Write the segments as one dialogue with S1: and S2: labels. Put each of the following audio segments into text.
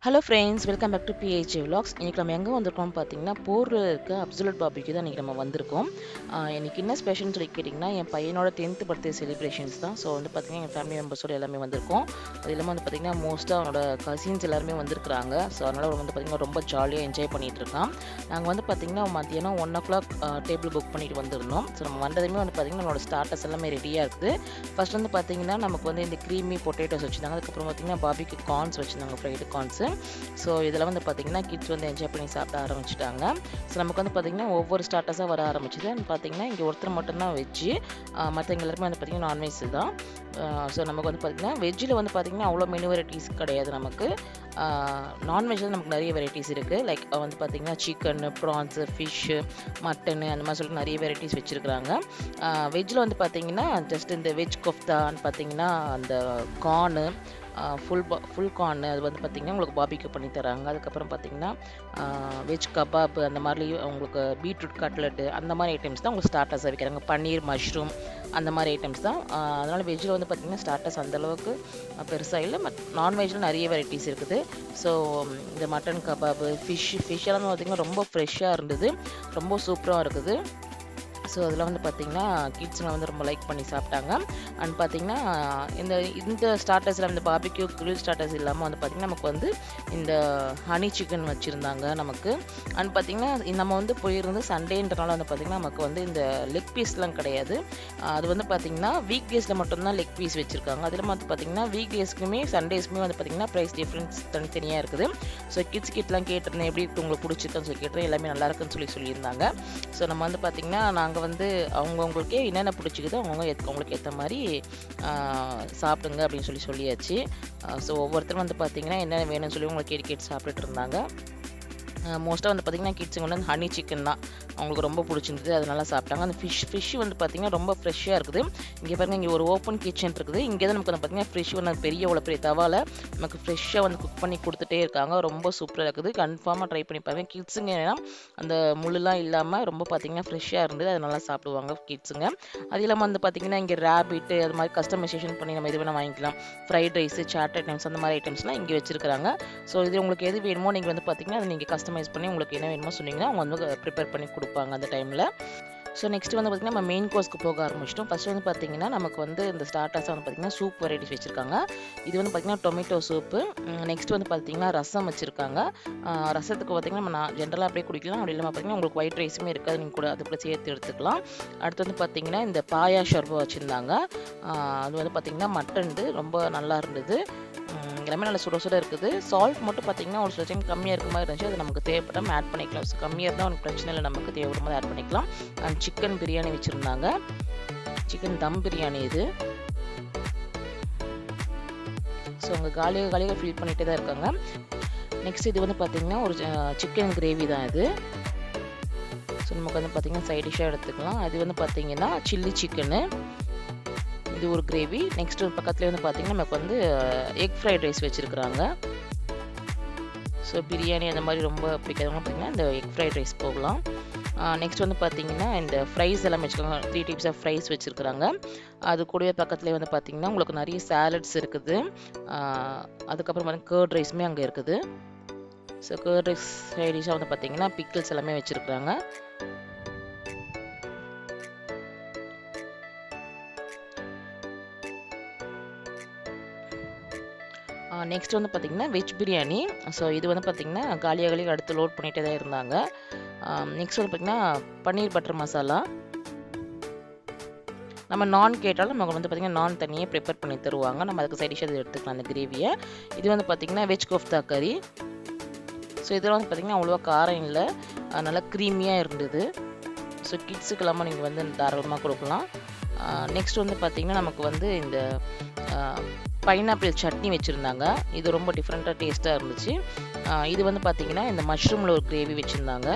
S1: Hello friends, welcome back to PHA vlogs. இன்றைக்கி நம்ம எங்கே வந்திருக்கோம்னு பார்த்தீங்கன்னா, போரில் இருக்க அப்சல்யூட் பார்பிக்யூ தான் இன்றைக்கி நம்ம வந்திருக்கோம். இன்றைக்கி என்ன ஸ்பெஷல்னு சொல்லி கேட்டிங்கன்னா, என் பையனோட 10th பர்த்டே செலிப்ரேஷன்ஸ் தான். ஸோ வந்து பார்த்திங்கன்னா எங்கள் ஃபேமிலி மெம்பர்ஸோடு எல்லாமே வந்திருக்கோம். அது இல்லாமல் வந்து பார்த்திங்கன்னா மோஸ்ட்டாக அவனோட கசின்ஸ் எல்லாருமே வந்திருக்கிறாங்க. ஸோ அதனால் அவர் வந்து பார்த்திங்கன்னா ரொம்ப ஜாலியாக என்ஜாய் பண்ணிகிட்டு இருக்கான். நாங்கள் வந்து பார்த்திங்கன்னா மத்தியானம் 1 o'clock டேபிள் புக் பண்ணிட்டு வந்திருந்தோம். ஸோ நம்ம வந்ததுமே வந்து பார்த்திங்கன்னா நம்மளோட ஸ்டார்டர்ஸ் எல்லாமே ரெடியாக இருக்குது. ஃபர்ஸ்ட் வந்து பார்த்திங்கன்னா நமக்கு வந்து இந்த க்ரீமி பொட்டேட்டோஸ் வச்சுருந்தாங்க. அதுக்கப்புறம் பார்த்திங்கன்னா பார்பிக்யூ கார்ன்ஸ் வச்சுருந்தாங்க, ஃப்ரைடு கார்ன்ஸு. ஸோ இதில் வந்து பார்த்திங்கன்னா கிட்ஸ் வந்து என்ஜாய் பண்ணி சாப்பிட ஆரம்பிச்சிட்டாங்க. ஸோ நமக்கு வந்து பார்த்திங்கன்னா ஒவ்வொரு ஸ்டார்டர்ஸாக வர ஆரம்பிச்சிது. பார்த்திங்கன்னா இங்கே ஒருத்தர் மட்டும்தான் வெஜ்ஜு, மற்றவங்க எல்லாருமே வந்து பார்த்திங்கன்னா நான்வெஜ் தான். ஸோ நமக்கு வந்து பார்த்திங்கன்னா வெஜ்ஜில் வந்து பார்த்திங்கன்னா அவ்வளோ மெனு வெரைட்டிஸ் கிடையாது நமக்கு. நான்வெஜ்ஜில் நமக்கு நிறைய வெரைட்டிஸ் இருக்குது. லைக் வந்து பார்த்திங்கன்னா சிக்கன், ப்ரான்ஸு, ஃபிஷ்ஷு, மட்டனு அந்த மாதிரி சொல்லிட்டு நிறைய வெரைட்டிஸ் வச்சுருக்குறாங்க. வெஜ்ஜில் வந்து பார்த்திங்கன்னா ஜஸ்ட் இந்த வெஜ் கொஃப்தான்னு பார்த்திங்கன்னா அந்த கார்னு, ஃபுல் கார்னு அது வந்து பார்த்திங்கன்னா உங்களுக்கு பார்பிக்யூ பண்ணி தராங்க. அதுக்கப்புறம் பார்த்திங்கன்னா வெஜ் கபாப் அந்த மாதிரி உங்களுக்கு பீட்ரூட் கட்லெட்டு அந்த மாதிரி ஐட்டம்ஸ் தான் உங்களுக்கு ஸ்டார்டர்ஸாக வைக்கிறாங்க. பன்னீர், மஷ்ரூம் அந்த மாதிரி ஐட்டம்ஸ் தான். அதனால் வெஜ்ஜில் வந்து பார்த்திங்கன்னா ஸ்டார்டர்ஸ் அந்தளவுக்கு பெருசாக இல்லை. நான்வெஜ்ஜில் நிறைய வெரைட்டிஸ் இருக்குது. ஸோ இந்த மட்டன் கபாபு, ஃபிஷ் எல்லாமே பார்த்திங்கன்னா ரொம்ப ஃப்ரெஷ்ஷாக இருந்தது, ரொம்ப சூப்பராக இருக்குது. ஸோ அதில் வந்து பார்த்திங்கன்னா கிட்ஸுங்க வந்து ரொம்ப லைக் பண்ணி சாப்பிட்டாங்க. அண்ட் பார்த்திங்கன்னா இந்த ஸ்டார்டர்ஸில் இந்த பார்பிக்யூ கிரில் ஸ்டார்டர்ஸ் இல்லாமல் வந்து பார்த்திங்கன்னா நமக்கு வந்து இந்த ஹனி சிக்கன் வச்சுருந்தாங்க நமக்கு. அண்ட் பார்த்திங்கன்னா நம்ம வந்து போயிருந்து சண்டேன்றனால வந்து பார்த்திங்கன்னா நமக்கு வந்து இந்த லெக் பீஸ்லாம் கிடையாது. அது வந்து பார்த்திங்கன்னா வீக் டேஸில் மட்டும்தான் லெக் பீஸ் வச்சுருக்காங்க. அதில் வந்து பார்த்திங்கன்னா வீக் டேஸ்க்குமே சண்டேஸ்க்குமே வந்து பார்த்திங்கன்னா ப்ரைஸ் டிஃப்ரென்ஸ் தனித்தனியாக இருக்குது. ஸோ கிட்லாம் கேட்டிருந்தேன் எப்படி இருக்குது உங்களுக்கு பிடிச்சிருக்குன்னு சொல்லி கேட்டேன். எல்லாமே நல்லா இருக்குன்னு சொல்லியிருந்தாங்க. ஸோ நம்ம வந்து பார்த்திங்கன்னா நாங்கள் வந்து அவங்கவுங்களுக்கே என்னென்ன பிடிச்சிக்குதோ அவங்களுக்கு ஏற்ற மாதிரி சாப்பிடுங்க அப்படின்னு சொல்லியாச்சு. ஸோ ஒவ்வொருத்தரும் வந்து பார்த்திங்கன்னா என்ன வேணும்னு சொல்லி உங்களை கேட்டு சாப்பிட்டுட்டு இருந்தாங்க. மோஸ்ட்டாக வந்து பார்த்திங்கன்னா கிட்ஸுங்க வந்து ஹனி சிக்கன் தான் அவங்களுக்கு ரொம்ப பிடிச்சிருந்தது, அதனால சாப்பிட்டாங்க. அந்த ஃபிஷ் வந்து பார்த்திங்கன்னா ரொம்ப ஃப்ரெஷ்ஷாக இருக்குது. இங்கே பாருங்கள், இங்கே ஒரு ஓப்பன் கிச்சன் இருக்குது. இங்கே தான் நமக்கு வந்து பார்த்திங்கன்னா ஃப்ரெஷ் வந்து பெரிய தவாவில் நமக்கு ஃப்ரெஷ்ஷாக வந்து குக் பண்ணி கொடுத்துட்டே இருக்காங்க. ரொம்ப சூப்பராக இருக்குது. கன்ஃபார்மாக ட்ரை பண்ணி பாருங்க. கிட்ஸுங்க ஏன்னா அந்த முள்ளுலாம் இல்லாமல் ரொம்ப பார்த்திங்கன்னா ஃப்ரெஷ்ஷாக இருந்தது, அதனால சாப்பிடுவாங்க கிட்ஸுங்க. அது இல்லாமல் வந்து பார்த்திங்கன்னா இங்கே ரேபிட்டு அது மாதிரி கஸ்டமைசேஷன் பண்ணி நம்ம இது வேணால் வாங்கிக்கலாம். ஃப்ரைட் ரைஸு, சாட் ஐட்டம்ஸ் அந்த மாதிரி ஐட்டம்ஸ்லாம் இங்கே வச்சுருக்காங்க. ஸோ இது உங்களுக்கு எது வேணுமோ நீங்கள் வந்து பார்த்திங்கன்னா அதை நீங்கள் கஸ்டமைஸ் பண்ணி உங்களுக்கு என்ன வேணுமோ சொன்னீங்கன்னா அவங்க வந்து ப்ரிப்பேர் பண்ணி கொடுப்பாங்க அந்த டைமில். ஸோ நெக்ஸ்ட் வந்து பார்த்திங்கன்னா நம்ம மெயின் கோர்ஸ்க்கு போக ஆரம்பிச்சிட்டோம். ஃபஸ்ட் வந்து பார்த்திங்கன்னா நமக்கு வந்து இந்த ஸ்டார்டர்ஸ் வந்து பார்த்திங்கன்னா சூப் வெரைட்டிஸ் வச்சுருக்காங்க. இது வந்து பார்த்திங்கன்னா டொமேட்டோ சூப்பு. நெக்ஸ்ட் வந்து பார்த்திங்கன்னா ரசம் வச்சுருக்காங்க. ரசத்துக்கு பார்த்திங்கன்னா நம்ம ஜென்ரலாக அப்படியே குடிக்கலாம். அப்படி இல்லாமல் பார்த்திங்கன்னா உங்களுக்கு ஒயிட் ரைஸுமே இருக்காது, நீங்கள் கூட அது கூட சேர்த்து எடுத்துக்கலாம். அடுத்து வந்து பார்த்திங்கன்னா இந்த பாயா ஷர்பா வச்சுருந்தாங்க. அது வந்து பார்த்திங்கன்னா மட்டன் ரொம்ப நல்லா இருந்தது. எல்லாமே நல்லா சுட இருக்குது. சால்ட் மட்டும் பார்த்திங்கன்னா ஒரு சில டைம் கம்மியாக இருக்க மாதிரி இருந்துச்சு, அது நமக்கு தேவைப்படாமல் ஆட் பண்ணிக்கலாம். ஸோ கம்மியாக இருந்தால் ஒன்றும் பிரச்சனை இல்லை, நமக்கு தேவைப்படும் போது ஆட் பண்ணிக்கலாம். அண்ட் சிக்கன் பிரியாணி வச்சுருந்தாங்க. சிக்கன் தம் பிரியாணி இது. ஸோ அவங்க காலியாக ஃபீல் பண்ணிகிட்டே தான் இருக்காங்க. நெக்ஸ்ட் இது வந்து பார்த்திங்கன்னா ஒரு சிக்கன் கிரேவி தான் இது. ஸோ நமக்கு வந்து பார்த்திங்கன்னா சைட் டிஷ்ஷாக எடுத்துக்கலாம். அது வந்து பார்த்திங்கன்னா சில்லி சிக்கனு, இது ஒரு கிரேவி. நெக்ஸ்ட் ஒரு பக்கத்துலேயே வந்து பார்த்திங்கன்னா நமக்கு வந்து எக் ஃப்ரைட் ரைஸ் வச்சுருக்குறாங்க. ஸோ பிரியாணி அந்த மாதிரி ரொம்ப பிடிக்காதவங்க பார்த்திங்கன்னா இந்த எக் ஃப்ரைட் ரைஸ் போகலாம். நெக்ஸ்ட் வந்து பார்த்திங்கன்னா இந்த ஃப்ரைஸ் எல்லாம் வச்சுருக்காங்க. 3 types ஆஃப் ஃப்ரைஸ் வச்சுருக்குறாங்க. அது கூடவே பக்கத்துலேயே வந்து பார்த்திங்கன்னா உங்களுக்கு நிறைய சாலட்ஸ் இருக்குது. அதுக்கப்புறம் வந்து கர்ட் ரைஸுமே அங்கே இருக்குது. ஸோ கர்ட் ரைஸ் சைட் டிஷ்ஷாக வந்து பார்த்திங்கன்னா பிக்கிள்ஸ் எல்லாமே வச்சுருக்குறாங்க. நெக்ஸ்ட் வந்து பார்த்திங்கன்னா வெஜ் பிரியாணி. ஸோ இது வந்து பார்த்திங்கன்னா காலியாக அடுத்து லோட் பண்ணிகிட்டே தான் இருந்தாங்க. நெக்ஸ்ட் வந்து பார்த்திங்கன்னா பன்னீர் பட்டர் மசாலா. நம்ம நான் கேட்டாலும் நமக்கு வந்து பார்த்திங்கன்னா நான் தனியாக ப்ரிப்பேர் பண்ணி தருவாங்க. நம்ம அதுக்கு சைட் டிஷ் அது எடுத்துக்கலாம் அந்த கிரேவியை. இது வந்து பார்த்திங்கன்னா வெஜ் கோஃப்தா கறி. ஸோ இதெல்லாம் வந்து பார்த்திங்கன்னா அவ்வளோவா காரம் இல்லை, நல்லா க்ரீமியாக இருந்தது. ஸோ கிட்ஸுக்கு இல்லாமல் நீங்கள் வந்து தாராளமாக கொடுக்கலாம். நெக்ஸ்ட் வந்து பார்த்திங்கன்னா நமக்கு வந்து இந்த பைனாப்பிள் சட்னி வச்சுருந்தாங்க. இது ரொம்ப டிஃப்ரெண்ட்டாக டேஸ்ட்டாக இருந்துச்சு. இது வந்து பார்த்திங்கன்னா இந்த மஷ்ரூமில் ஒரு கிரேவி வச்சுருந்தாங்க.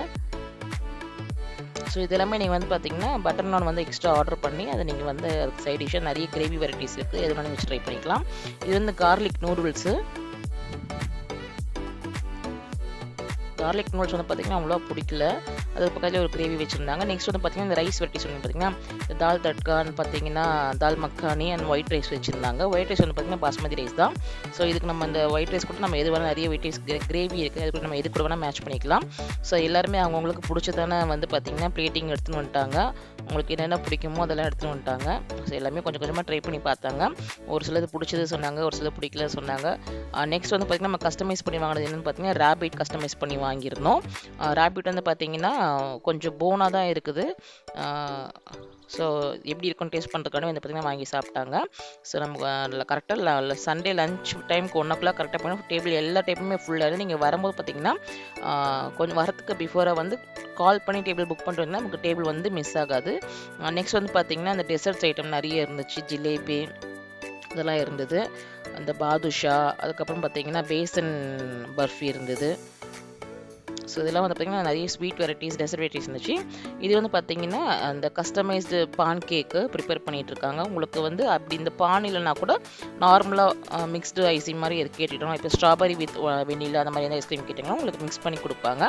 S1: ஸோ இது எல்லாமே நீங்கள் வந்து பார்த்திங்கன்னா பட்டர் நான் வந்து எக்ஸ்ட்ரா ஆர்டர் பண்ணி அதை நீங்கள் வந்து அதுக்கு சைட் டிஷ்ஷாக நிறைய கிரேவி வெரைட்டிஸ் இருக்குது, எது வேணாலும் வச்சு ட்ரை பண்ணிக்கலாம். இது வந்து கார்லிக் நூடுல்ஸு. கார்லிக் நூடுல்ஸ் வந்து பார்த்திங்கன்னா அவ்வளோ பிடிக்கல. அதுக்கு பக்கத்தில் ஒரு கிரேவி வச்சுருந்தாங்க. நெக்ஸ்ட் வந்து பார்த்தீங்கன்னா இந்த ரைஸ் வெரைட்டிஸ் வந்து பார்த்தீங்கன்னா தால் தட்கான்னு பார்த்தீங்கன்னா தால் மக்கானி அண்ட் ஒயிட் ரைஸ் வச்சுருந்தாங்க. ஒயிட் ரைஸ் வந்து பார்த்தீங்கன்னா பாஸ்மதி ரைஸ் தான். ஸோ இதுக்கு நம்ம இந்த ஒயிட் ரைஸ் கூட நம்ம எது வேணால் நிறைய ஒயிட் ரைஸ் கிரேவி இருக்குது, அது கூட நம்ம எது கூட வேணால் மேட்ச் பண்ணிக்கலாம். ஸோ எல்லாருமே அவங்கவுங்களுக்கு பிடிச்சதான வந்து பார்த்தீங்கன்னா பிளேட்டிங் எடுத்துன்னு வந்துட்டாங்க. உங்களுக்கு என்னென்ன பிடிக்குமோ அதெல்லாம் எடுத்துன்னு வந்துட்டாங்க. ஸோ எல்லாமே கொஞ்சம் கொஞ்சமாக ட்ரை பண்ணி பார்த்தாங்க. ஒரு சிலது பிடிச்சது சொன்னாங்க, ஒரு சிலது பிடிக்கல சொன்னாங்க. நெக்ஸ்ட் வந்து பார்த்தீங்கன்னா நம்ம கஸ்டமைஸ் பண்ணி வாங்கினது என்னென்னு பார்த்தீங்கன்னா ரேபிட் கஸ்டமைஸ் பண்ணி வாங்கியிருந்தோம். ரேபிட் வந்து பார்த்தீங்கன்னா கொஞ்சம் போனாக தான் இருக்குது. ஸோ எப்படி இருக்குன்னு டேஸ்ட் பண்ணுறதுக்கான வந்து பார்த்திங்கன்னா வாங்கி சாப்பிட்டாங்க. ஸோ நம்ம கரெக்டாக சண்டே லஞ்ச் டைமுக்கு 1 o'clock கரெக்டாக போனால் டேபிள் எல்லா டேபிளுமே ஃபுல்லாக இருக்குது. நீங்கள் வரும்போது பார்த்தீங்கன்னா கொஞ்சம் வரத்துக்கு பிஃபோராக வந்து கால் பண்ணி டேபிள் புக் பண்ணிட்டு வந்தால் நமக்கு டேபிள் வந்து மிஸ் ஆகாது. நெக்ஸ்ட் வந்து பார்த்திங்கன்னா அந்த டெசர்ட்ஸ் ஐட்டம் நிறைய இருந்துச்சு. ஜிலேபி இதெல்லாம் இருந்தது. அந்த பாதுஷா, அதுக்கப்புறம் பார்த்திங்கன்னா பேசன் பர்ஃபி இருந்தது. ஸோ இதெல்லாம் வந்து பார்த்திங்கன்னா நிறைய ஸ்வீட் வெரைட்டிஸ், டெசர்ட் வெரைட்டிஸ் இருந்துச்சு. இது வந்து பார்த்திங்கன்னா அந்த கஸ்டமைஸ்டு பான் கேக்கு ப்ரிப்பேர் பண்ணிகிட்ருக்காங்க. உங்களுக்கு வந்து அப்படி இந்த பான் இல்லைனா கூட நார்மலாக மிக்ஸ்டு ஐஸ்கிரீம் மாதிரி எது கேட்டுட்டோம். இப்போ ஸ்ட்ராபெரி வித் வெனிலா அந்த மாதிரி ஐஸ்கிரீம் கேட்டிங்கன்னா உங்களுக்கு மிக்ஸ் பண்ணி கொடுப்பாங்க.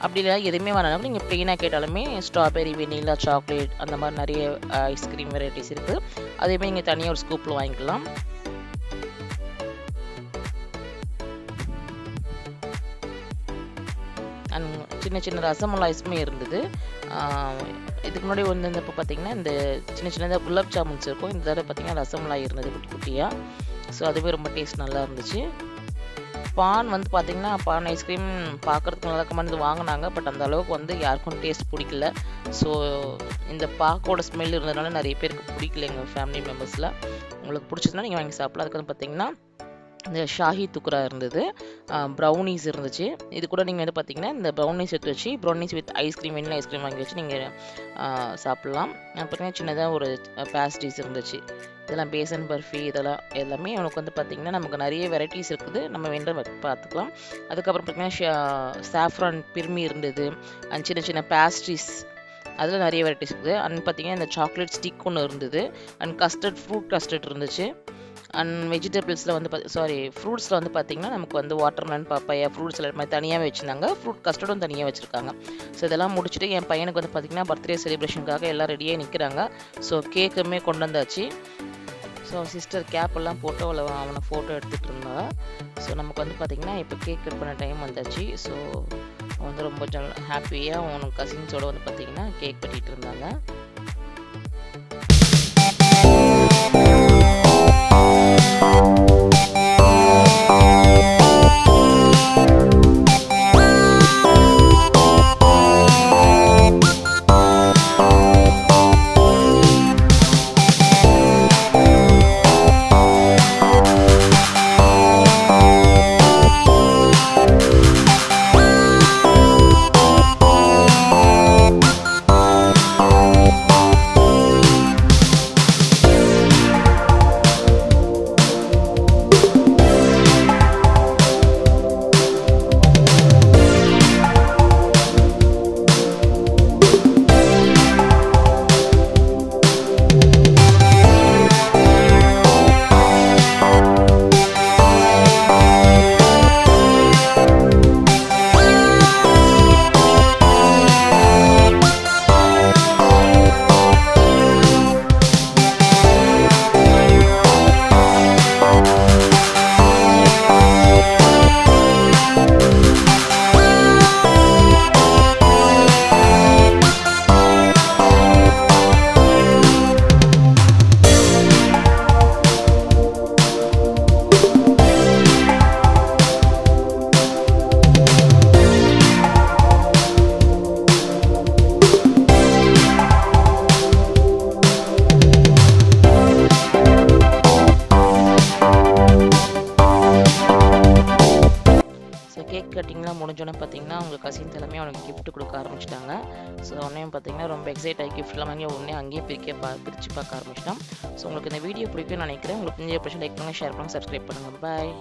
S1: அப்படி இல்லை எதுவுமே வேணாலும் நீங்கள் ப்ளெயினாக கேட்டாலுமே ஸ்ட்ராபெரி, வெனிலா, சாக்லேட் அந்த மாதிரி நிறைய ஐஸ்கிரீம் வெரைட்டிஸ் இருக்குது. அதேமாதிரி நீங்கள் தனியாக ஒரு ஸ்கூப்பில் வாங்கிக்கலாம். அண்ட் சின்ன சின்ன ரசமலாய்ஸுமே இருந்தது. இதுக்கு முன்னாடி வந்து இப்போ பார்த்தீங்கன்னா இந்த சின்ன சின்னதாக குலாப் ஜாமுன்ஸ் இருக்கும். இந்த தடவை பார்த்தீங்கன்னா ரசமலாய் இருந்தது குட்டி குட்டியாக. ஸோ அதுவே ரொம்ப டேஸ்ட் நல்லா இருந்துச்சு. பான் வந்து பார்த்திங்கன்னா பான் ஐஸ்கிரீம் பார்க்குறதுக்கு நல்லா கம்மியாக வாங்கினாங்க. பட் அந்த அளவுக்கு வந்து யாருக்கும் டேஸ்ட் பிடிக்கல. ஸோ இந்த பாக்கோட ஸ்மெல் இருந்ததுனால நிறைய பேருக்கு பிடிக்கல எங்கள் ஃபேமிலி மெம்பர்ஸில். உங்களுக்கு பிடிச்சதுன்னா நீங்கள் வாங்கி சாப்பிடலாம். அதுக்கு வந்து பார்த்திங்கன்னா இந்த ஷாஹி துக்ரா இருந்தது, ப்ரௌனிஸ் இருந்துச்சு. இது கூட நீங்கள் வந்து பார்த்தீங்கன்னா இந்த ப்ரௌனிஸ் எடுத்து வச்சு brownies with ice cream, vanilla ice cream வாங்கி வச்சு நீங்கள் சாப்பிட்லாம். பார்த்தீங்கன்னா சின்னதாக ஒரு பேஸ்ட்ரீஸ் இருந்துச்சு. இதெல்லாம் பேசன் பர்ஃபி இதெல்லாம் எல்லாமே அவனுக்கு வந்து பார்த்திங்கன்னா நமக்கு நிறைய வெரைட்டிஸ் இருக்குது. நம்ம வேண்ட பார்த்துக்கலாம். அதுக்கப்புறம் பார்த்திங்கன்னா சாஃப்ரான் பிர்மி இருந்தது. அண்ட் சின்ன சின்ன பேஸ்ட்ரீஸ் அதில் நிறைய வெரைட்டிஸ் இருக்குது. அண்ட் பார்த்திங்கன்னா இந்த சாக்லேட் ஸ்டிக் ஒன்று இருந்தது. அண்ட் கஸ்டர்ட், ஃப்ரூட் கஸ்டர்ட் இருந்துச்சு. அண்ட் வெஜிடபிள்ஸில் வந்து ஃப்ரூட்ஸில் வந்து பார்த்திங்கன்னா நமக்கு வந்து வாட்டர்மெலன், பப்பாயா, ஃப்ரூட்ஸ் எல்லாம் மாதிரி தனியாகவே வச்சுருந்தாங்க. ஃப்ரூட் கஸ்டர்டும் தனியாக வச்சுருக்காங்க. ஸோ இதெல்லாம் முடிச்சுட்டு என் பையனுக்கு வந்து பார்த்திங்கன்னா பர்த்டே செலிப்ரேஷனுக்காக எல்லாம் ரெடியாக நிற்கிறாங்க. ஸோ கேக்குமே கொண்டு வந்தாச்சு. ஸோ சிஸ்டர் கேப் எல்லாம் போட்டு அவனை ஃபோட்டோ எடுத்துகிட்டு இருந்தா. ஸோ நமக்கு வந்து பார்த்திங்கன்னா இப்போ கேக் கட் பண்ண டைம் வந்தாச்சு. ஸோ அவன் வந்து ரொம்ப ஹாப்பியாக அவனுக்கு கசின்ஸோடு வந்து பார்த்திங்கன்னா கேக் வெட்டிகிட்டு இருந்தாங்க. கட்டிங்லாம் முடிஞ்சோன்னே பார்த்தீங்கன்னா அவங்க கசின்ஸ் எல்லாமே அவனுக்கு கிஃப்ட் கொடுக்க ஆரம்பிச்சிட்டாங்க. ஸோ உடனே பார்த்தீங்கன்னா ரொம்ப எக்ஸைட் ஆகி கிஃப்ட்லாம் வாங்கி உடனே அங்கேயே பிரித்து பார்க்க ஆரம்பிச்சிட்டான். ஸோ உங்களுக்கு இந்த வீடியோ பிடிக்கும்னு நினைக்கிறேன். உங்களுக்கு 5% லைக் பண்ணுங்கள், ஷேர் பண்ணுங்கள், சப்ஸ்கிரைப் பண்ணுங்கள். பாய்.